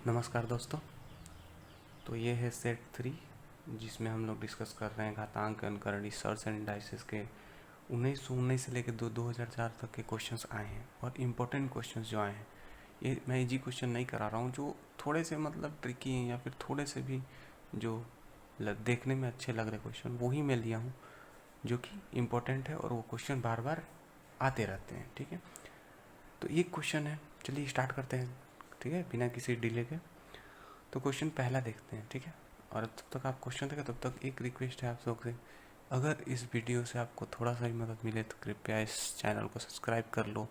नमस्कार दोस्तों। तो ये है सेट 3 जिसमें हम लोग डिस्कस कर रहे हैं घातांक अनुकरण सर्च एंड डाइसिस के 1919 से लेकर 2004 तक के क्वेश्चंस आए हैं। और इम्पोर्टेंट क्वेश्चंस जो आए हैं, ये मैं इजी क्वेश्चन नहीं करा रहा हूँ जो थोड़े से मतलब ट्रिकी हैं या फिर थोड़े से भी जो देखने में अच्छे लग रहे क्वेश्चन वही मैं लिया हूँ जो कि इम्पोर्टेंट है और वो क्वेश्चन बार बार आते रहते हैं। ठीक है, तो ये क्वेश्चन है, चलिए स्टार्ट करते हैं। ठीक है, बिना किसी डिले के तो क्वेश्चन पहला देखते हैं। ठीक है, और तब तक आप क्वेश्चन देखें तब तक एक रिक्वेस्ट है आप लोग से, अगर इस वीडियो से आपको थोड़ा सा भी मदद मिले तो कृपया इस चैनल को सब्सक्राइब कर लो।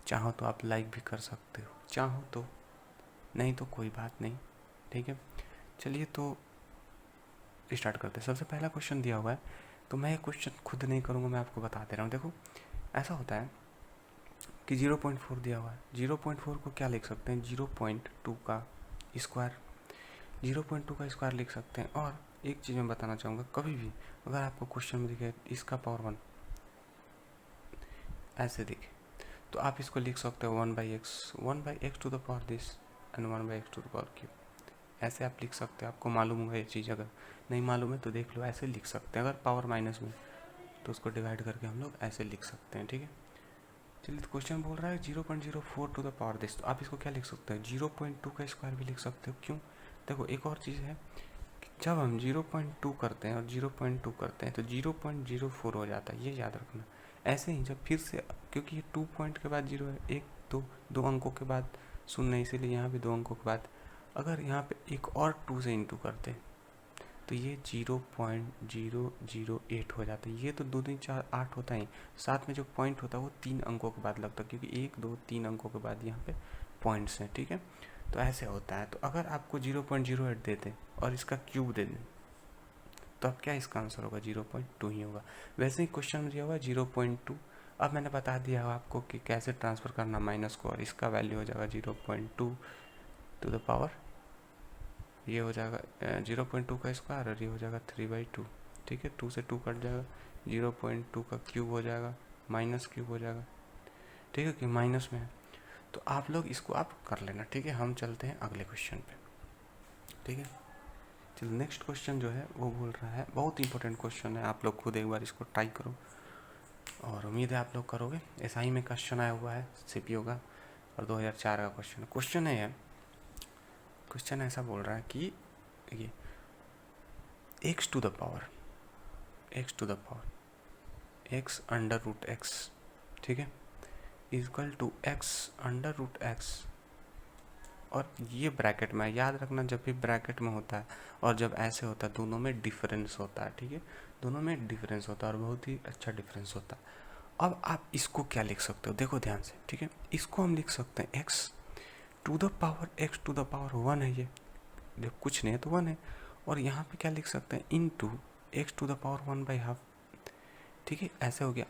चाहो तो आप लाइक भी कर सकते हो, चाहो तो नहीं तो कोई बात नहीं। ठीक है, चलिए तो स्टार्ट करते हैं। सबसे पहला क्वेश्चन दिया हुआ है, तो मैं ये क्वेश्चन खुद नहीं करूँगा, मैं आपको बता दे रहा हूँ। देखो, ऐसा होता है कि 0.4 दिया हुआ है। 0.4 को क्या लिख सकते हैं, 0.2 का स्क्वायर, 0.2 का स्क्वायर लिख सकते हैं। और एक चीज़ मैं बताना चाहूँगा, कभी भी अगर आपको क्वेश्चन में दिखे इसका पावर 1 ऐसे दिखे तो आप इसको लिख सकते हो 1/x to the power this and 1/x to the power cube. ऐसे आप लिख सकते हो। आपको मालूम होगा ये चीज़, अगर नहीं मालूम है तो देख लो, ऐसे लिख सकते हैं। अगर पावर माइनस में तो उसको डिवाइड करके हम लोग ऐसे लिख सकते हैं। ठीक है, चलिए तो क्वेश्चन बोल रहा है 0.04 टू द पावर दिस, तो आप इसको क्या लिख सकते हो, 0.2 का स्क्वायर भी लिख सकते हो। क्यों? देखो, एक और चीज़ है, जब हम 0.2 करते हैं और 0.2 करते हैं तो 0.04 हो जाता है, ये याद रखना। ऐसे ही जब फिर से, क्योंकि ये 2 पॉइंट के बाद 0 है, एक दो अंकों के बाद 0 है, इसीलिए यहाँ भी 2 अंकों के बाद अगर यहाँ पे एक और 2 से इंटू करते तो ये 0.008 हो जाता है। ये तो 2 3 4 8 होता है, साथ में जो पॉइंट होता है वो 3 अंकों के बाद लगता है, क्योंकि 1 2 3 अंकों के बाद यहाँ पे पॉइंट्स हैं। ठीक है, तो ऐसे होता है। तो अगर आपको 0.08 दे दें और इसका क्यूब दे दें तो अब क्या इसका आंसर होगा, 0.2 ही होगा। वैसे ही क्वेश्चन दिया हुआ है 0.2। अब मैंने बता दिया आपको कि कैसे ट्रांसफ़र करना माइनस को, और इसका वैल्यू हो जाएगा 0.2 टू द पावर, ये हो जाएगा 0.2 का स्क्वायर और ये हो जाएगा 3/2। ठीक है, 2 से 2 कट जाएगा, 0.2 का क्यूब हो जाएगा, माइनस क्यूब हो जाएगा। ठीक है, कि माइनस में है तो आप लोग इसको आप कर लेना। ठीक है, हम चलते हैं अगले क्वेश्चन पे। ठीक है, चलो नेक्स्ट क्वेश्चन जो है वो बोल रहा है, बहुत इंपॉर्टेंट क्वेश्चन है, आप लोग खुद एक बार इसको ट्राई करो और उम्मीद है आप लोग करोगे। SI में क्वेश्चन आया हुआ है CPO का और 2004 का क्वेश्चन है। क्वेश्चन ऐसा बोल रहा है कि ये x to the power x under root x, ठीक है, equal to x under root x। और ये ब्रैकेट में, याद रखना जब भी ब्रैकेट में होता है और जब ऐसे होता है दोनों में डिफरेंस होता है। ठीक है, दोनों में डिफरेंस होता है और बहुत ही अच्छा डिफरेंस होता है। अब आप इसको क्या लिख सकते हो, देखो ध्यान से। ठीक है, इसको हम लिख सकते हैं x टू द पावर 1 है, ये जब कुछ नहीं है तो 1 है। और यहाँ पे क्या लिख सकते हैं, into x to the power 1/2। ठीक है, ऐसे हो गया।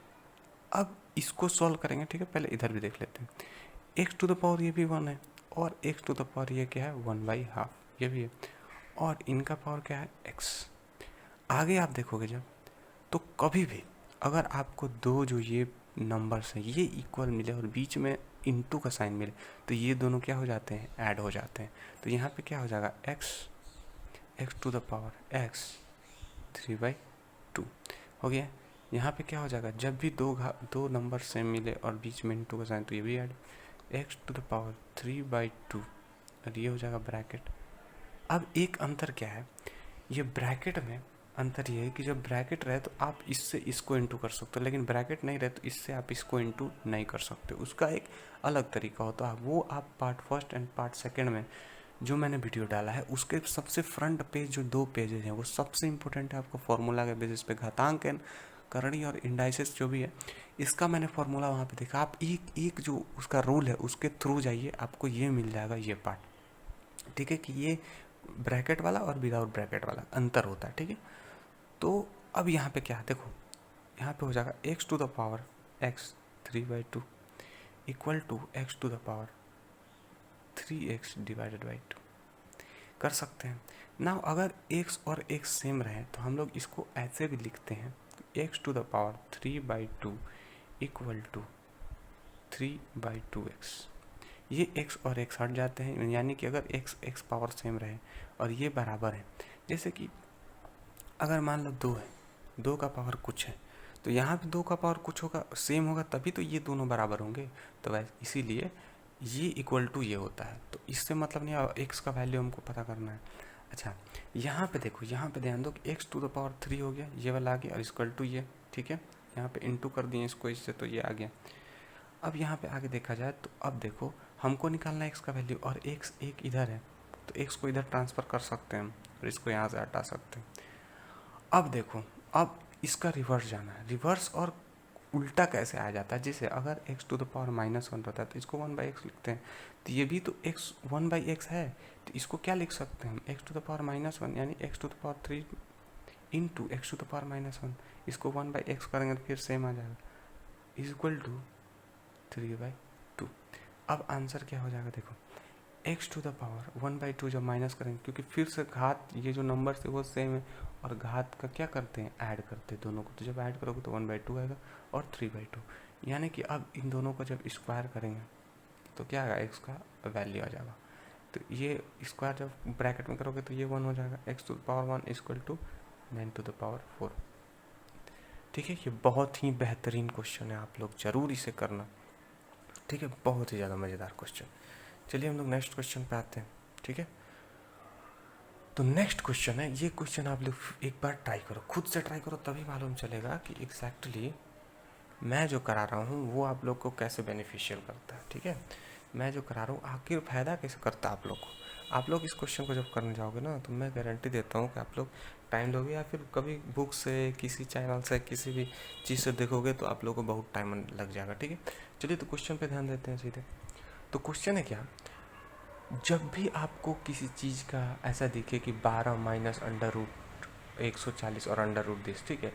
अब इसको सॉल्व करेंगे। ठीक है, पहले इधर भी देख लेते हैं। एक्स टू द पावर ये भी 1 है और एक्स टू द पावर ये क्या है 1/2, ये भी है। और इनका पावर क्या है x। आगे आप देखोगे जब, तो कभी भी अगर आपको दो जो ये नंबर्स हैं ये इक्वल मिले और बीच में इनटू का साइन मिले तो ये दोनों क्या हो जाते हैं, ऐड हो जाते हैं। तो यहाँ पे क्या हो जाएगा x to the power x 3/2 हो गया। यहाँ पे क्या हो जाएगा, जब भी दो नंबर सेम मिले और बीच में इनटू का साइन तो ये भी add, x to the power 3/2 और ये हो जाएगा ब्रैकेट। अब एक अंतर क्या है, ये ब्रैकेट में अंतर ये है कि जब ब्रैकेट रहे तो आप इससे इसको इंटू कर सकते हो, लेकिन ब्रैकेट नहीं रहे तो इससे आप इसको इंटू नहीं कर सकते। उसका एक अलग तरीका होता है, वो आप part first and part second में जो मैंने वीडियो डाला है उसके सबसे फ्रंट पेज जो 2 पेजेस हैं वो सबसे इंपॉर्टेंट है। आपको फॉर्मूला के बेसिस पे घातांक करणी और इंडाइसिस जो भी है इसका मैंने फॉर्मूला वहाँ पे देखा। आप एक एक जो उसका रूल है उसके थ्रू जाइए, आपको ये मिल जाएगा ये पार्ट। ठीक है, कि ये ब्रैकेट वाला और विदाउट ब्रैकेट वाला अंतर होता है। ठीक है, तो अब यहाँ पे क्या है, देखो यहाँ पे हो जाएगा x to the power x 3/2 equal to x to the power 3x divided by 2 कर सकते हैं ना। अगर x और x सेम रहे तो हम लोग इसको ऐसे भी लिखते हैं, x to the power 3/2 equal to 3/2x। ये x और x हट जाते हैं, यानी कि अगर x पावर सेम रहे और ये बराबर है, जैसे कि अगर मान लो 2 है, 2 का पावर कुछ है, तो यहाँ पे 2 का पावर कुछ होगा, सेम होगा, तभी तो ये दोनों बराबर होंगे। तो वैसे इसीलिए ये इक्वल टू ये होता है। तो इससे मतलब नहीं, x का वैल्यू हमको पता करना है। अच्छा, यहाँ पे देखो, यहाँ पे ध्यान दो कि x⁻³ हो गया, ये वाला आ गया, और इक्वल टू ये, ठीक है, यहाँ पे इंटू कर दिए इसको इससे, तो ये आ गया। अब यहाँ पे आगे देखा जाए तो अब देखो हमको निकालना है x का वैल्यू, और x एक इधर है, तो x को इधर ट्रांसफ़र कर सकते हैं हम, और इसको यहाँ से हटा सकते हैं। अब देखो, अब इसका रिवर्स जाना है, रिवर्स और उल्टा कैसे आ जाता है, जैसे अगर x⁻−1 रहता है तो इसको 1/x लिखते हैं, तो ये भी तो x 1/x है, तो इसको क्या लिख सकते हैं हम, x⁻−1 यानी x⁻³ इंटू x⁻−1, इसको 1/x करेंगे तो फिर सेम आ जाएगा, इज इक्वल टू 3/2। अब आंसर क्या हो जाएगा, देखो x⁻1/2 जब माइनस करेंगे, क्योंकि फिर से घात, ये जो नंबर है वो सेम है, और घात का क्या करते हैं, ऐड करते हैं दोनों को, तो जब ऐड करोगे तो 1/2 आएगा और 3/2, यानी कि अब इन दोनों को जब स्क्वायर करेंगे तो क्या आएगा, x का वैल्यू आ जाएगा। तो ये स्क्वायर जब ब्रैकेट में करोगे तो ये 1 हो जाएगा, x⁻1 इक्वल टू 9⁴। ठीक है, ये बहुत ही बेहतरीन क्वेश्चन है, आप लोग ज़रूर इसे करना, ठीक है, बहुत ही ज़्यादा मज़ेदार क्वेश्चन। चलिए हम लोग नेक्स्ट क्वेश्चन पे आते हैं, ठीक है। तो नेक्स्ट क्वेश्चन है, ये क्वेश्चन आप लोग एक बार ट्राई करो, खुद से ट्राई करो, तभी मालूम चलेगा कि एग्जैक्टली मैं जो करा रहा हूँ वो आप लोग को कैसे बेनिफिशियल करता है, ठीक है। मैं जो करा रहा हूँ आखिर फ़ायदा कैसे करता है आप लोग को। आप लोग इस क्वेश्चन को जब करने जाओगे ना, तो मैं गारंटी देता हूँ कि आप लोग टाइम दोगे, या फिर कभी बुक से, किसी चैनल से, किसी भी चीज़ से देखोगे तो आप लोग को बहुत टाइम लग जाएगा, ठीक है। चलिए तो क्वेश्चन पे ध्यान देते हैं सीधे। तो क्वेश्चन है क्या, जब भी आपको किसी चीज़ का ऐसा दिखे कि 12 माइनस √140 और √10, ठीक है,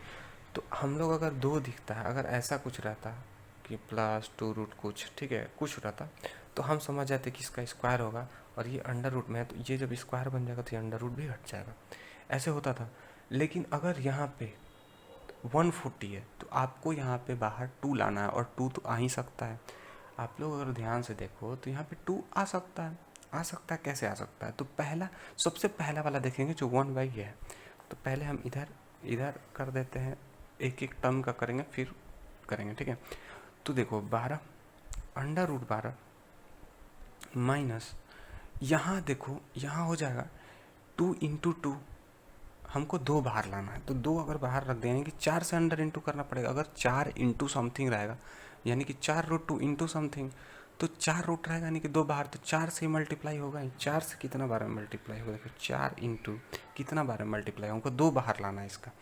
तो हम लोग अगर 2 दिखता है, अगर ऐसा कुछ रहता कि +2 कुछ, ठीक है, कुछ रहता, तो हम समझ जाते कि इसका स्क्वायर होगा, और ये अंडर रूट में है, तो ये जब स्क्वायर बन जाएगा तो ये अंडर रूट भी हट जाएगा, ऐसे होता था। लेकिन अगर यहाँ पे 140 है, तो आपको यहाँ पे बाहर 2 लाना है, और 2 तो आ ही सकता है। आप लोग अगर ध्यान से देखो तो यहाँ पे 2 आ सकता है, कैसे आ सकता है, तो सबसे पहला वाला देखेंगे जो 1/, है। तो पहले हम इधर कर देते हैं, एक एक टर्म का करेंगे, फिर करेंगे, ठीक है। तो देखो 12 अंडर रूट 12 माइनस, यहाँ देखो यहाँ हो जाएगा 2 इंटू 2, हमको 2 बाहर लाना है, तो 2 अगर बाहर रख दें, यानी कि 4 से अंडर इंटू करना पड़ेगा। अगर 4 इंटू समथिंग रहेगा, यानी कि 4√2 इंटू समथिंग, तो 4 रूट रहेगा, यानी कि 2 बाहर, तो 4 से मल्टीप्लाई होगा, 4 से कितना बार मल्टीप्लाई होगा, देखो 4 इंटू कितना बार मल्टीप्लाई, हमको 2 बाहर लाना है इसका।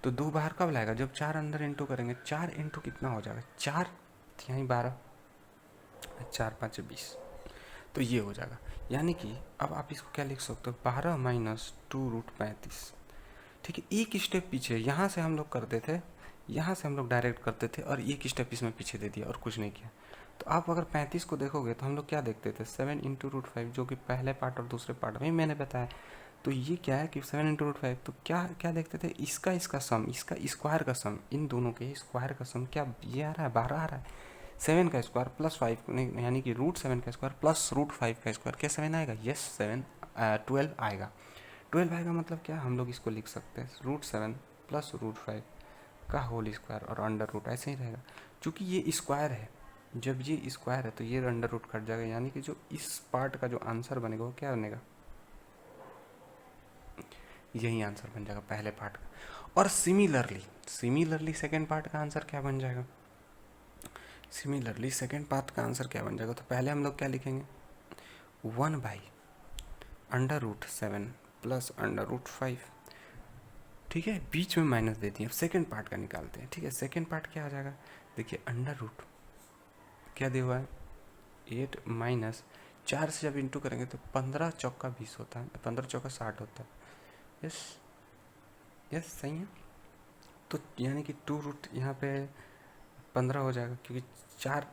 तो 2 बाहर कब लाएगा, जब 4 अंदर इंटू करेंगे, 4 इंटू कितना हो जाएगा, 4 यहीं 12, 4 5 20, तो ये हो जाएगा। यानी कि अब आप इसको क्या लिख सकते हो, 12 माइनस 2√35, ठीक है। एक स्टेप पीछे, यहाँ से हम लोग करते थे, यहाँ से हम लोग डायरेक्ट करते थे, और एक स्टेप इसमें पीछे दे दिया और कुछ नहीं किया। तो आप अगर 35 को देखोगे तो हम लोग क्या देखते थे, 7 इंटू √5, जो कि पहले पार्ट और दूसरे पार्ट में मैंने बताया। तो ये क्या है कि 7 इंटू √5, तो क्या देखते थे, इसका सम, इसका स्क्वायर का सम, इन दोनों के स्क्वायर का सम, क्या ये आ रहा है, 12 आ रहा है। 7 का स्क्वायर प्लस 5, नहीं, यानी कि √7 का स्क्वायर प्लस √5 का स्क्वायर, क्या 7 आएगा, यस 12 आएगा। 12 आएगा मतलब क्या, हम लोग इसको लिख सकते हैं √7 प्लस √5 का होल स्क्वायर और अंडर रूट, ऐसे ही रहेगा। क्योंकि ये स्क्वायर है, जब ये स्क्वायर है तो ये अंडर रूट कट जाएगा, यानी कि जो इस पार्ट का जो आंसर बनेगा वो क्या बनेगा, यही आंसर बन जाएगा पहले पार्ट का। और सिमिलरली सेकेंड पार्ट का आंसर क्या बन जाएगा, तो पहले हम लोग क्या लिखेंगे, 1/√7 प्लस √5, ठीक है, बीच में माइनस दे दिए। अब सेकेंड पार्ट का निकालते हैं, ठीक है। सेकेंड पार्ट क्या आ जाएगा, देखिए अंडर रूट क्या दिया हुआ है, 8 माइनस 4 से जब इंटू करेंगे तो 15 चौका 20 होता है, 15 चौका 60 होता है, यस सही है। तो यानी कि 2 यहाँ पे 15 हो जाएगा, क्योंकि 4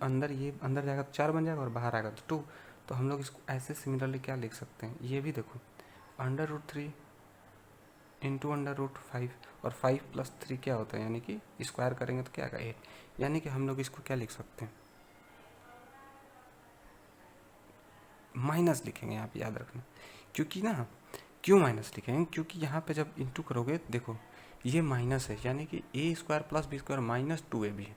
अंदर, ये अंदर जाएगा तो 4 बन जाएगा, और बाहर आएगा तो 2। तो हम लोग इसको ऐसे सिमिलरली क्या लिख सकते हैं, ये भी देखो √3 इंटू √5, और 5 + 3 क्या होता है, यानी कि स्क्वायर करेंगे तो क्या आएगा 8, यानी कि हम लोग इसको क्या लिख सकते हैं, माइनस लिखेंगे यहाँ पे, याद रखना। क्योंकि ना क्यों माइनस लिखेंगे, क्योंकि यहाँ पे जब इंटू करोगे, देखो ये माइनस है, यानी कि A square plus B square minus 2ab है,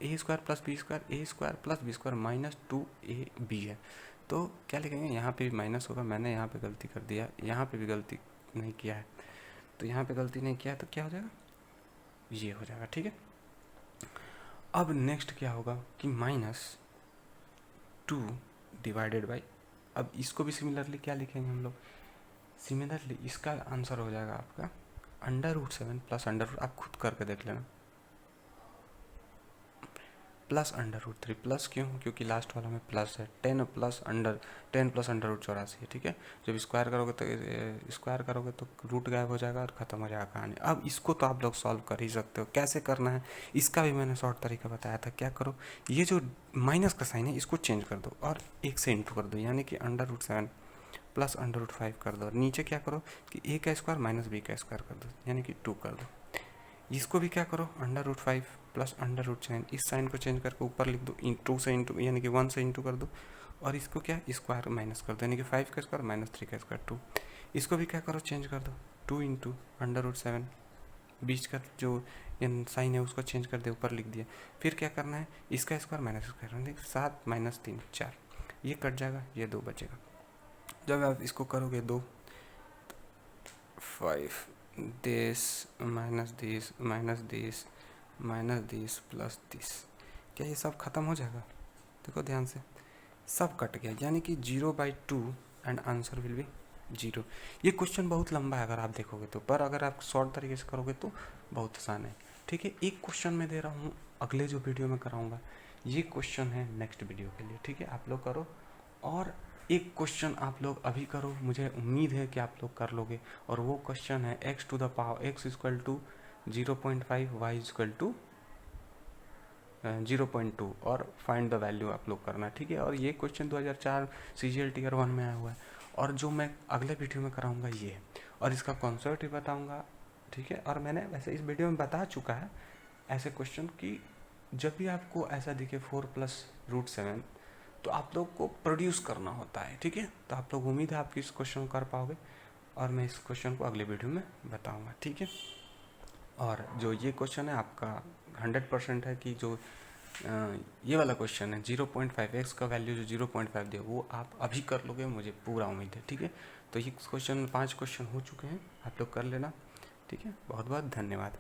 A square plus B square, A square plus B square minus 2ab है। तो क्या लिखेंगे, यहाँ पे भी माइनस होगा, मैंने यहाँ पे गलती कर दिया, यहाँ पे भी गलती नहीं किया है, तो यहाँ पे गलती नहीं किया है, तो क्या हो जाएगा, ये हो जाएगा, ठीक है। अब नेक्स्ट क्या होगा कि -2 डिवाइडेड बाई, अब इसको भी सिमिलरली क्या लिखेंगे हम लोग, सिमिलरली इसका आंसर हो जाएगा आपका √7 प्लस √, आप खुद करके देख लेना, प्लस √3, प्लस क्यों, क्योंकि लास्ट वाला में प्लस है, 10 प्लस √84 है, ठीक है। जब स्क्वायर करोगे तो रूट गायब हो जाएगा और ख़त्म हो जाएगा कहानी। अब इसको तो आप लोग सॉल्व कर ही सकते हो, कैसे करना है इसका भी मैंने शॉर्ट तरीका बताया था। क्या करो, ये जो माइनस का साइन है इसको चेंज कर दो और 1 से इंटू कर दो, यानी कि √7 प्लस √5 कर दो, और नीचे क्या करो कि a का स्क्वायर माइनस b का स्क्वायर कर दो, यानी कि 2 कर दो। इसको भी क्या करो, √5 प्लस √7, इस साइन को चेंज करके ऊपर लिख दो, 2 से इंटू, यानी कि 1 से इंटू कर दो, और इसको क्या स्क्वायर माइनस कर दो, यानी कि 5 का स्क्वायर माइनस 3 का स्क्वायर 2। इसको भी क्या करो, चेंज कर दो, 2 इंटू √7, बीच का जो साइन है उसको चेंज कर दे, ऊपर लिख दिया। फिर क्या करना है, इसका स्क्वायर माइनस स्क्वायर, यानी 7 माइनस 3 4, ये कट जाएगा, ये 2 बचेगा। जब आप इसको करोगे 2 5 this minus this minus this minus this plus this, क्या ये सब खत्म हो जाएगा, देखो ध्यान से, सब कट गया, यानी कि 0/2 एंड आंसर विल बी 0। ये क्वेश्चन बहुत लंबा है अगर आप देखोगे तो, पर अगर आप शॉर्ट तरीके से करोगे तो बहुत आसान है, ठीक है। एक क्वेश्चन मैं दे रहा हूँ, अगले जो वीडियो में कराऊंगा ये क्वेश्चन है नेक्स्ट वीडियो के लिए, ठीक है। आप लोग करो, और एक क्वेश्चन आप लोग अभी करो, मुझे उम्मीद है कि आप लोग कर लोगे, और वो क्वेश्चन है x = x = 0.5, y = 0.2, और फाइंड द वैल्यू आप लोग करना, ठीक है। और ये क्वेश्चन 2004 CGL Tier 1 में आया हुआ है, और जो मैं अगले वीडियो में कराऊंगा ये है, और इसका कॉन्सेप्ट भी बताऊंगा, ठीक है। और मैंने वैसे इस वीडियो में बता चुका है ऐसे क्वेश्चन कि जब भी आपको ऐसा दिखे 4 + √7, तो आप लोग को प्रोड्यूस करना होता है, ठीक है। तो आप लोग, उम्मीद है आप इस क्वेश्चन कर पाओगे, और मैं इस क्वेश्चन को अगले वीडियो में बताऊंगा, ठीक है। और जो ये क्वेश्चन है आपका 100% है कि जो ये वाला क्वेश्चन है 0.5, x का वैल्यू जो 0.5 दिया वो आप अभी कर लोगे, मुझे पूरा उम्मीद है, ठीक है। तो ये क्वेश्चन 5 क्वेश्चन हो चुके हैं, आप लोग कर लेना, ठीक है। बहुत बहुत धन्यवाद।